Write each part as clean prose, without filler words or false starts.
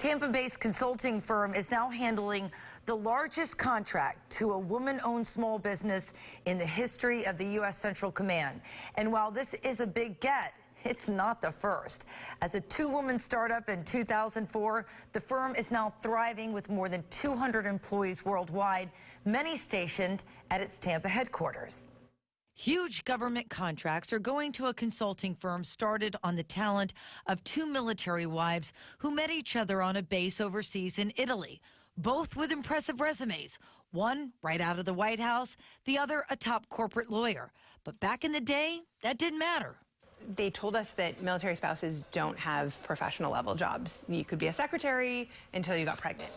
Tampa-based consulting firm is now handling the largest contract to a woman-owned small business in the history of the U.S. Central Command. And while this is a big get, it's not the first. As a two-woman startup in 2004, the firm is now thriving with more than 200 employees worldwide, many stationed at its Tampa headquarters. Huge government contracts are going to a consulting firm started on the talent of two military wives who met each other on a base overseas in Italy, both with impressive resumes. One right out of the White House, the other a top corporate lawyer. But back in the day, that didn't matter. They told us that military spouses don't have professional level jobs. You could be a secretary until you got pregnant.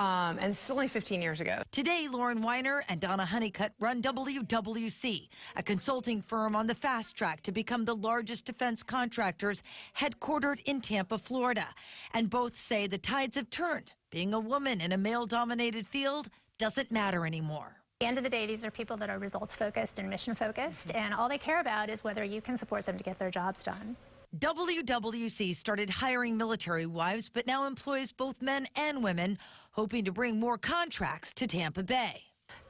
And this is only 15 years ago. Today, Lauren Weiner and Donna Honeycutt run UWC, a consulting firm on the fast track to become the largest defense contractors headquartered in Tampa, Florida. And both say the tides have turned. Being a woman in a male-dominated field doesn't matter anymore. At the end of the day, these are people that are results-focused and mission-focused, and all they care about is whether you can support them to get their jobs done. UWC started hiring military wives, but now employs both men and women, hoping to bring more contracts to Tampa Bay.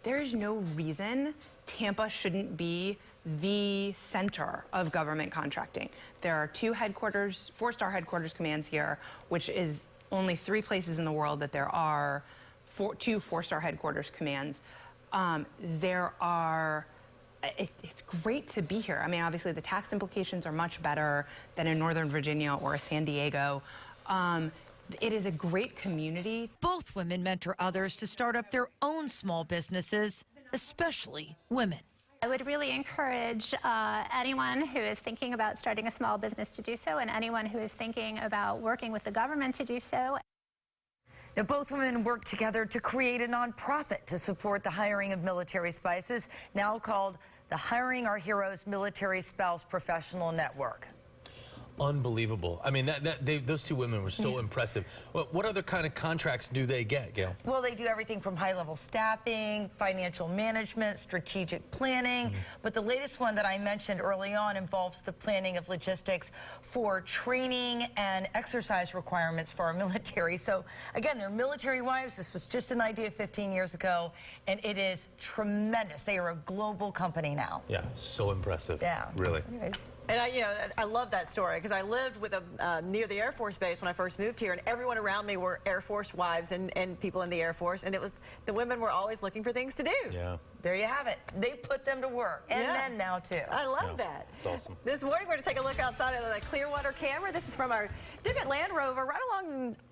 There's no reason Tampa shouldn't be the center of government contracting. There are two headquarters, four-star headquarters commands here, which is only 3 places in the world that there are two four-star headquarters commands. It's great to be here. I mean, obviously the tax implications are much better than in Northern Virginia or San Diego. It is a great community. Both women mentor others to start up their own small businesses, especially women. I would really encourage anyone who is thinking about starting a small business to do so, and anyone who is thinking about working with the government to do so. Now, both women work together to create a nonprofit to support the hiring of military spouses, now called the Hiring Our Heroes Military Spouse Professional Network. Unbelievable. I mean, those two women were so impressive. What other kind of contracts do they get, Gayle? Well, they do everything from high-level staffing, financial management, strategic planning. But the latest one that I mentioned early on involves the planning of logistics for training and exercise requirements for our military. So, again, they're military wives. This was just an idea 15 years ago, and it is tremendous. They are a global company now. Yeah, so impressive. Yeah. Really. Anyways. And I love that story because I lived with near the Air Force Base when I first moved here, and everyone around me were Air Force wives and people in the Air Force, and the women were always looking for things to do. Yeah. There you have it. They put them to work, and men now too. I love that. It's awesome. This morning we're going to take a look outside of the Clearwater camera. This is from our Divot Land Rover right along